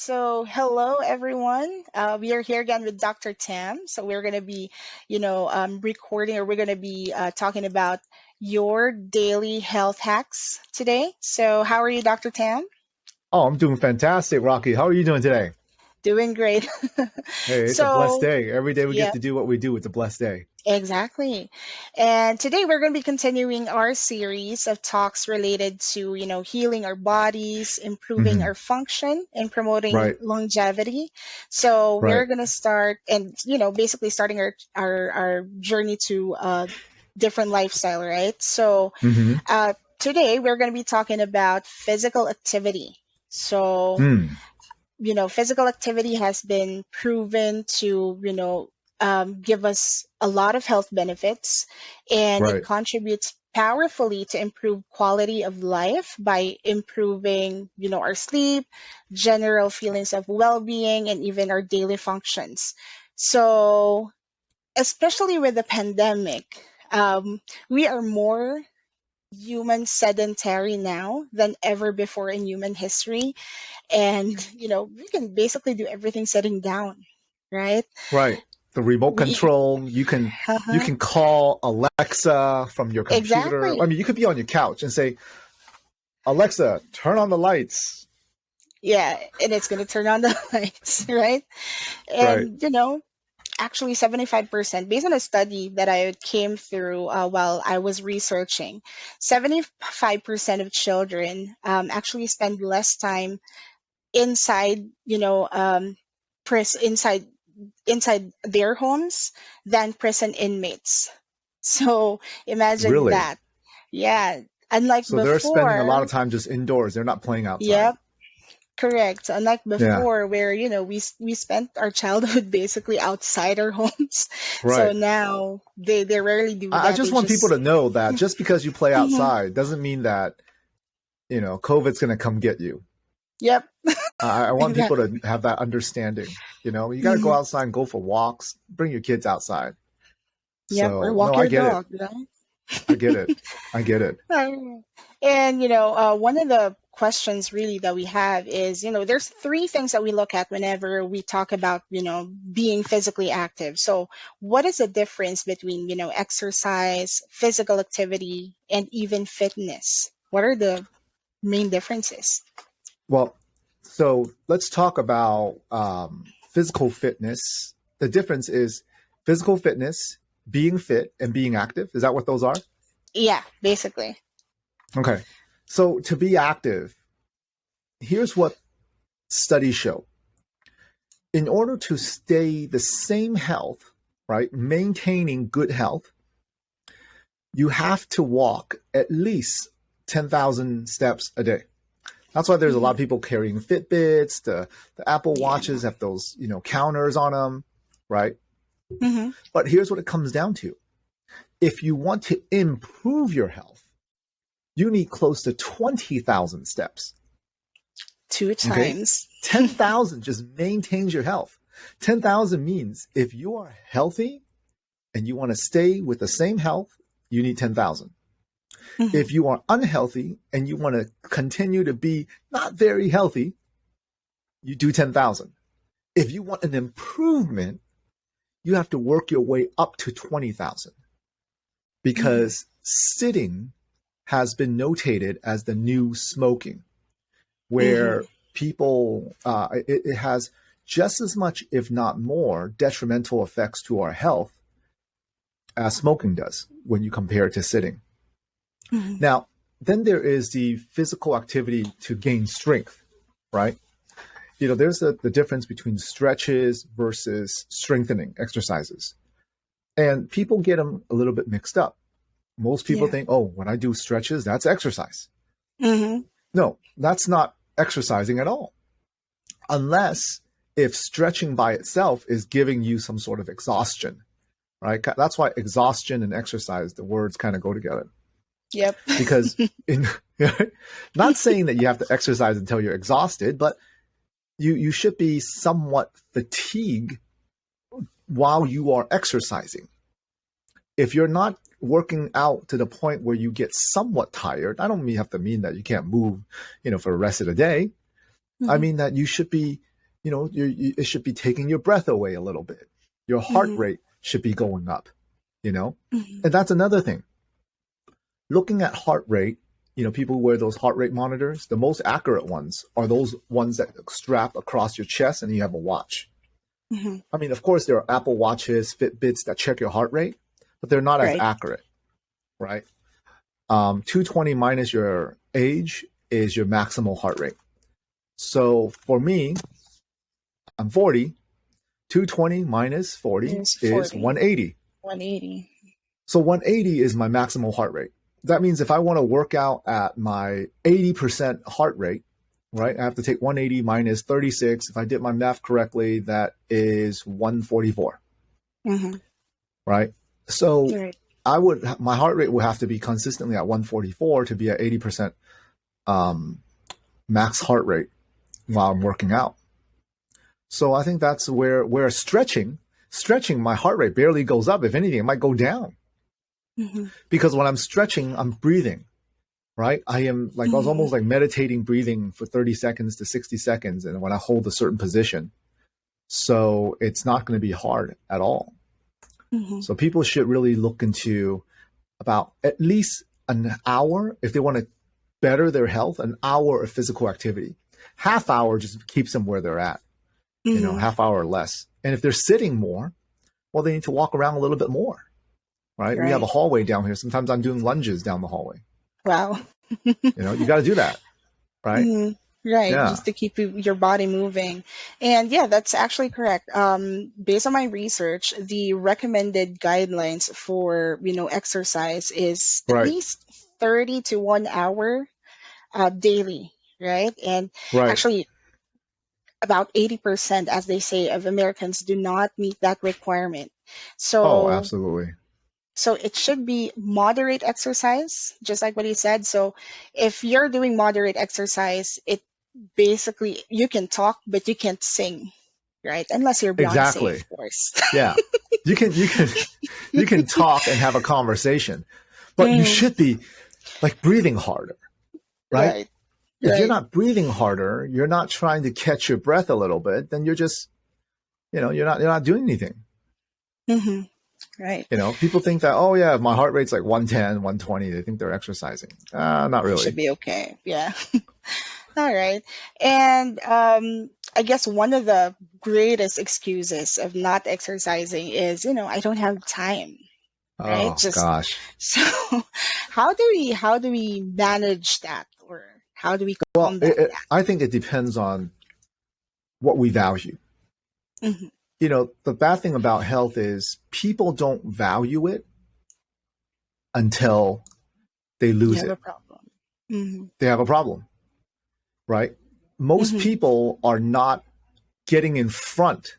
Hello everyone. We are here again with Dr. Tam. So, we're going to be, recording or we're going to be talking about your daily health hacks today. So, how are you, Dr. Tam? Oh, I'm doing fantastic, Rocky. How are you doing today? Doing great. Hey, it's a blessed so, day. Every day we get yeah, to do what we do, it's a blessed day. exactly. And today we're going to be continuing our series of talks related to, healing our bodies, improving Hmm. our function, and promoting Right, longevity. So we're right. going to start and, basically starting our journey to different lifestyle, right? Hmm. Today we're going to be talking about physical activity. So, Mm. physical activity has been proven to, give us a lot of health benefits, and it Right, contributes powerfully to improve quality of life by improving, our sleep, general feelings of well-being, and even our daily functions. So, especially with the pandemic, we are more human sedentary now than ever before in human history, and we can basically do everything sitting down, right? right. The remote we control, you uh can call Alexa from your computer. I exactly. mean, you could be on your couch and say, "Alexa, turn on the lights." Yeah, and it's going to turn on the lights, right? Right. And actually 75%, based on a study that I came through while I was researching, 75% of children actually spend less time inside, inside their homes than prison inmates. So imagine Really? that. Yeah. Unlike So they're spending a before, lot of time just indoors. They're not playing outside. yep, correct. Unlike Yeah. before, where we spent our childhood basically outside our homes. So Right. now they rarely do I that. just They want people just to know that just because you play Mhm. outside doesn't mean that, COVID's going to come get you. Yep. I want people Exactly. to have that understanding. You got to go Mhm. outside and go for walks. Bring your kids outside. Yep. Or So no, walk I your get it. dog. I get it. I get it. And one of the questions really that we have is, there's three things that we look at whenever we talk about, being physically active. So, what is the difference between, exercise, physical activity, and even fitness? What are the main differences? Well, so let's talk about physical fitness. The difference is physical fitness, being fit, and being active. Is that what those are? Yeah, basically. Okay. So to be active, here's what studies show. In order to stay the same health, right, maintaining good health, you have to walk at least 10,000 steps a day. That's why there's a lot Hmm. of people carrying Fitbits. The Apple Yeah. Watches have those, counters on them, right? Hmm. But here's what it comes down to. If you want to improve your health, you need close to 20,000 steps. Two Okay? times. 10,000 just maintains your health. 10,000 means if you are healthy and you want to stay with the same health, you need 10,000. Hmm. If you are unhealthy and you want to continue to be not very healthy, you do 10,000. If you want an improvement, you have to work your way up to 20,000 Hmm. because sitting has been notated as the new smoking, Hmm. where people, it has just as much, if not more, detrimental effects to our health as smoking does when you compare it to sitting. Hmm. Now, then there is the physical activity to gain strength, right? There's the difference between stretches versus strengthening exercises. And people get them a little bit mixed up. Most people Yeah. think, oh, when I do stretches, that's exercise. Hmm. No, that's not exercising at all. Unless if stretching by itself is giving you some sort of exhaustion, right? That's why exhaustion and exercise, the words kind of go together. Yep. Because in not saying that you have to exercise until you're exhausted, but you should be somewhat fatigued while you are exercising. If you're not working out to the point where you get somewhat tired, I don't have to mean that you can't move, for the rest of the day. I Hmm. mean that you should be it should be taking your breath away a little bit. Your heart Mm-hmm. rate should be going up, you know? Mm-hmm. And that's another thing. Looking at heart rate, people wear those heart rate monitors. The most accurate ones are those ones that strap across your chest and you have a watch. Mm-hmm. I mean, of course, there are Apple Watches, Fitbits that check your heart rate, but they're not as Right. accurate, right? 220 minus your age is your maximal heart rate. So for me, I'm 40. 220 minus 40 It's is 40, 180. 180. So 180 is my maximal heart rate. That means if I want to work out at my 80% heart rate, right, I have to take 180 minus 36. If I did my math correctly, that is 144, Mm-hmm. right? So Right. my heart rate would have to be consistently at 144 to be at 80% max heart rate while I'm working out. So I think that's where stretching, my heart rate barely goes up. If anything, it might go down. Mm-hmm. Because when I'm stretching, I'm breathing, right? I was Mm-hmm. almost like meditating breathing for 30 seconds to 60 seconds. And when I hold a certain position, so it's not going to be hard at all. Mm-hmm. So people should really look into about at least an hour, if they want to better their health, an hour of physical activity. Half hour just keeps them where they're at, Mm-hmm. half hour or less. And if they're sitting more, well, they need to walk around a little bit more, right? We have a Right. hallway down here. Sometimes I'm doing lunges down the hallway. Wow. You got to do that, right? Mhm. Right, Yeah, just to keep your body moving. And yeah, that's actually correct. Based on my research, the recommended guidelines for, exercise is at right, least 30 to 1 hour daily, right? And right. actually, about 80%, as they say, of Americans do not meet that requirement. Oh, So absolutely. so it should be moderate exercise, just like what he said. So if you're doing moderate exercise, it basically you can talk but you can't sing, right? Unless you're Beyonce, Exactly. of course. Yeah. You can talk and have a conversation, but you Mm, should be like breathing harder, right? right, If you're right. not breathing harder, you're not trying to catch your breath a little bit, then you're just, you're not doing anything. Hmm. Right. People think that, oh yeah, if my heart rate's like 110, 120, they think they're exercising. Not It should really. be okay. Yeah. All right. And I guess one of the greatest excuses of not exercising is, I don't have time, right? Oh Just gosh. so how do we manage that, or how do we Well, combat I think it depends on what we value. that? Hmm. The bad thing about health is people don't value it until they You lose have a it. problem. Hmm. They have a problem, right? Most Hmm. people are not getting in front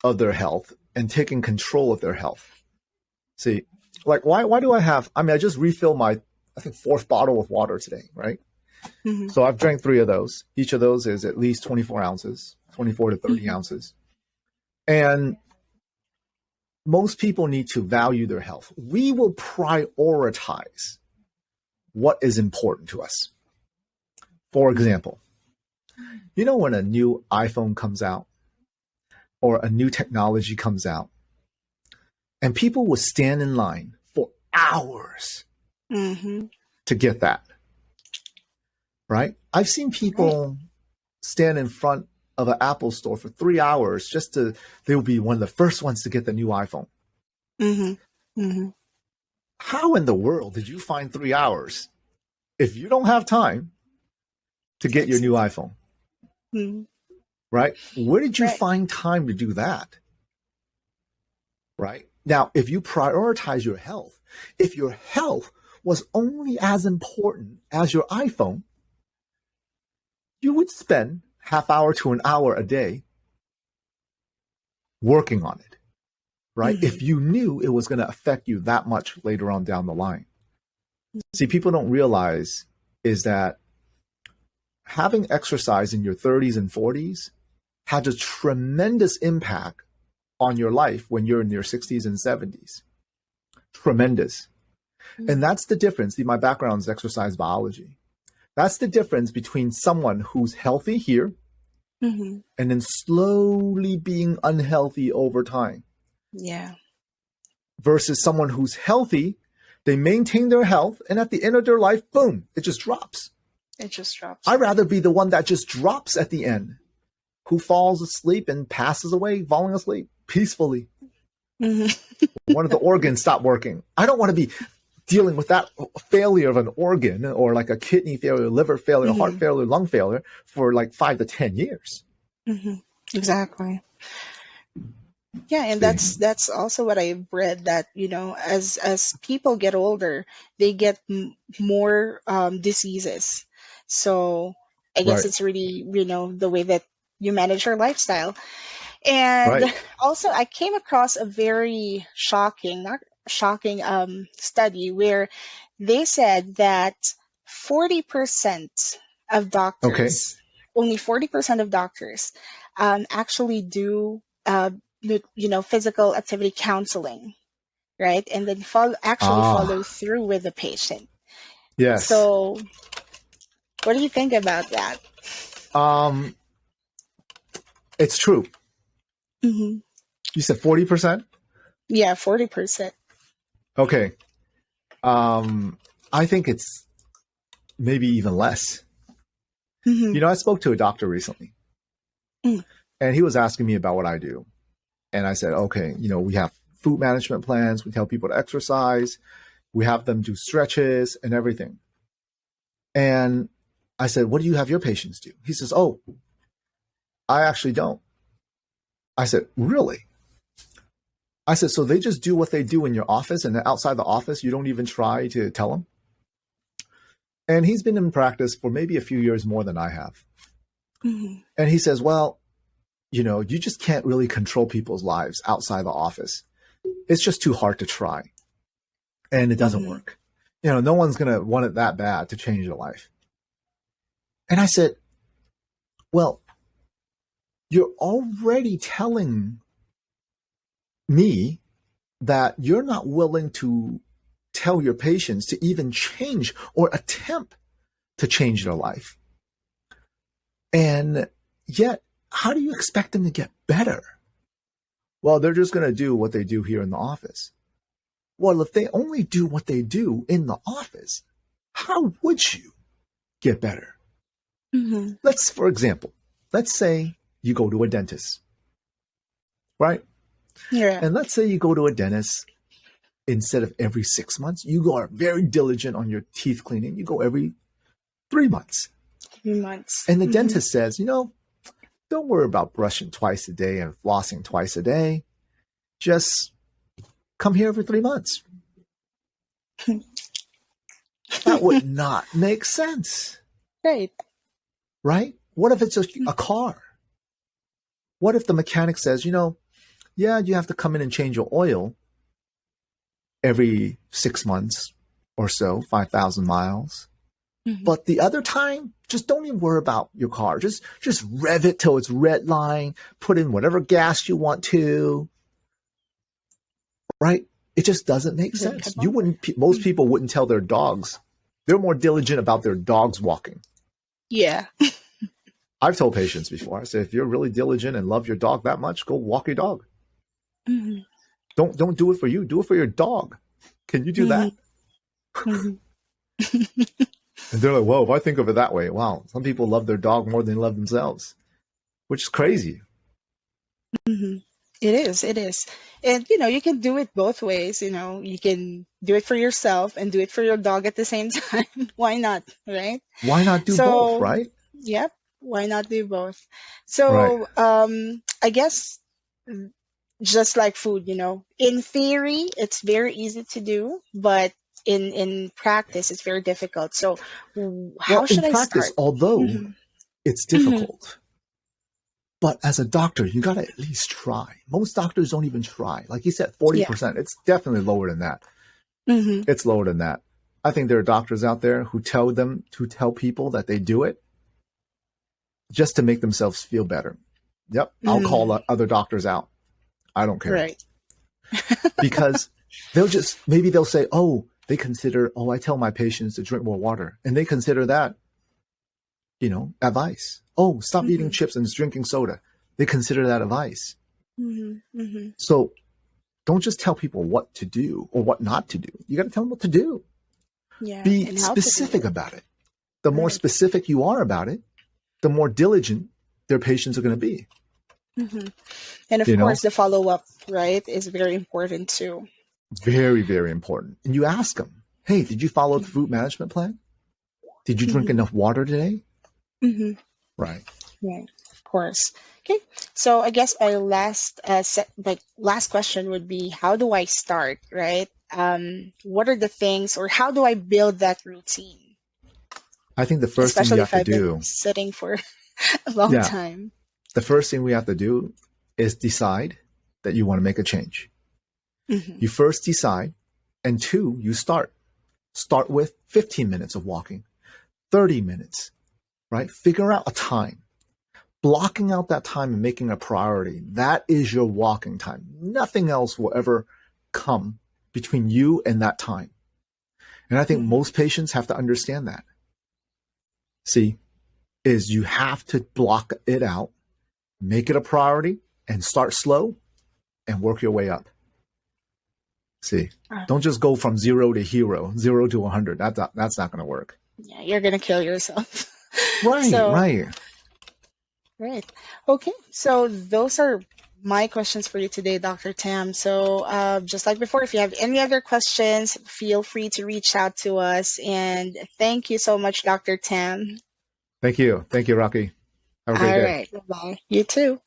of their health and taking control of their health. See, like why do I just refilled my, I think, fourth bottle of water today, right? Hmm. So I've drank three of those. Each of those is at least 24 ounces, 24 to 30 Hmm. ounces. And most people need to value their health. We will prioritize what is important to us. For example, when a new iPhone comes out or a new technology comes out, and people will stand in line for hours Hmm. to get that, right? I've seen Right. people stand in front of an Apple store for 3 hours they will be one of the first ones to get the new iPhone. Hmm. Hmm. How in the world did you find 3 hours if you don't have time to get your new iPhone, Hmm. right? Where did you Right. find time to do that, right? Now, if you prioritize your health, if your health was only as important as your iPhone, you would spend half hour to an hour a day working on it, right? Hmm. If you knew it was going to affect you that much later on down the line. See, people don't realize is that having exercise in your 30s and 40s has a tremendous impact on your life when you're in your 60s and 70s. Tremendous. And that's the difference. See, my background is exercise biology. That's the difference between someone who's healthy here Mm-hmm. and then slowly being unhealthy over time. Yeah. Versus someone who's healthy, they maintain their health, and at the end of their life, boom, it just drops. It just drops. I'd rather be the one that just drops at the end, who falls asleep and passes away, falling asleep peacefully. Mm-hmm. One of the organs stopped working. I don't want to be dealing with that failure of an organ, or like a kidney failure, liver failure, heart Mm-hmm. failure, lung failure, for like 5 to 10 years. Mm-hmm. Exactly. Yeah, and See, that's also what I've read, that as people get older, they get more diseases. So I guess right, it's really the way that you manage your lifestyle. And right, also, I came across a very shocking, not shocking, study where they said that 40% of okay, doctors, only 40% of doctors, actually do, physical activity counseling, right? And then actually follow ah, through with the patient. yes, So, what do you think about that? um, it's true. Hmm. You said 40%. Yeah, 40%. Okay, I think it's maybe even less. Hmm. I spoke to a doctor recently, and he was asking me about what I do. And I said, okay, we have food management plans. We tell people to exercise. We have them do stretches and everything. And I said, what do you have your patients do? He says, oh, I actually don't. I said, really? I said, so they just do what they do in your office, and then outside the office, you don't even try to tell them? And he's been in practice for maybe a few years more than I have. Hmm. And he says, well, you just can't really control people's lives outside the office. It's just too hard to try. And it doesn't Hmm. work. No one's going to want it that bad to change their life. And I said, well, you're already telling me that you're not willing to tell your patients to even change or attempt to change their life. And yet, how do you expect them to get better? Well, they're just going to do what they do here in the office. Well, if they only do what they do in the office, how would you get better? Hmm. For example, let's say you go to a dentist, right? Yeah. And let's say you go to a dentist, instead of every 6 months, you are very diligent on your teeth cleaning. You go every 3 months. 3 months. And the Hmm. dentist says, don't worry about brushing twice a day and flossing twice a day. Just come here every 3 months. That would not make sense, Right. right? What if it's a car? What if the mechanic says, yeah, you have to come in and change your oil every 6 months or so, 5,000 miles. Hmm. But the other time, just don't even worry about your car. Just rev it till it's red line, put in whatever gas you want to, right? It just doesn't make Then sense. come on. Most Mhm. people wouldn't tell their dogs. They're more diligent about their dogs walking. Yeah. I've told patients before, I said, if you're really diligent and love your dog that much, go walk your dog. Hmm. Don't do it for you. Do it for your dog. Can you do Hmm. that? Hmm. And they're like, whoa, if I think of it that way, wow, some people love their dog more than they love themselves, which is crazy. Hmm. It is. It is. And you can do it both ways. You can do it for yourself and do it for your dog at the same time. Why not? Right? Why not do both, So, right? yep. Why not do both? Right. So, I guess just like food, in theory, it's very easy to do, but in practice, it's very difficult. So, Well, how in should I practice, start? although Hmm. it's Hmm. difficult, but as a doctor, you got to at least try. Most doctors don't even try. Like you said, Yeah. 40%. It's definitely lower than that. Hmm. It's lower than that. I think there are doctors out there who tell people that they do it just to make themselves feel better. Yep, I'll call Hmm. other doctors out. I don't care. Right. Because maybe they'll say, oh, I tell my patients to drink more water. And they consider that advice. Oh, stop eating Mm-hmm. chips and drinking soda. They consider that advice. Mm-hmm. Mm-hmm. So don't just tell people what to do or what not to do. You got to tell them what to do. Yeah, Be and how to do specific it. about it. The more Right. specific you are about it, the more diligent their patients are going to be. Mm-hmm. And of You know, course, the follow up, right, is very important too. very, very important. And you ask them, hey, did you follow the food management plan? Did you drink Mm-hmm. enough water today? Mm-hmm. Right. Right. Of course. Okay. So I guess my last question would be, how do I start, right? What are the things, or how do I build that routine, I think the first thing you especially have if to I've been do, sitting for a long yeah, time? the first thing we have to do is decide that you want to make a change. Mm-hmm. You first decide, and two, you start. Start with 15 minutes of walking, 30 minutes, right? Figure out a time. Blocking out that time and making a priority. That is your walking time. Nothing else will ever come between you and that time. And I think Mm-hmm. most patients have to understand that. See, is you have to block it out, make it a priority, and start slow and work your way up. See, Uh, don't just go from zero to hero, 0 to 100. That's not going to work. yeah, you're gonna kill yourself. Right, So, right. right. Okay. So those are my questions for you today, Dr. Tam. So, just like before, if you have any other questions, feel free to reach out to us. And thank you so much, Dr. Tam. Thank you. Thank you, Rocky. Have a great All day. right. Bye-bye. You too.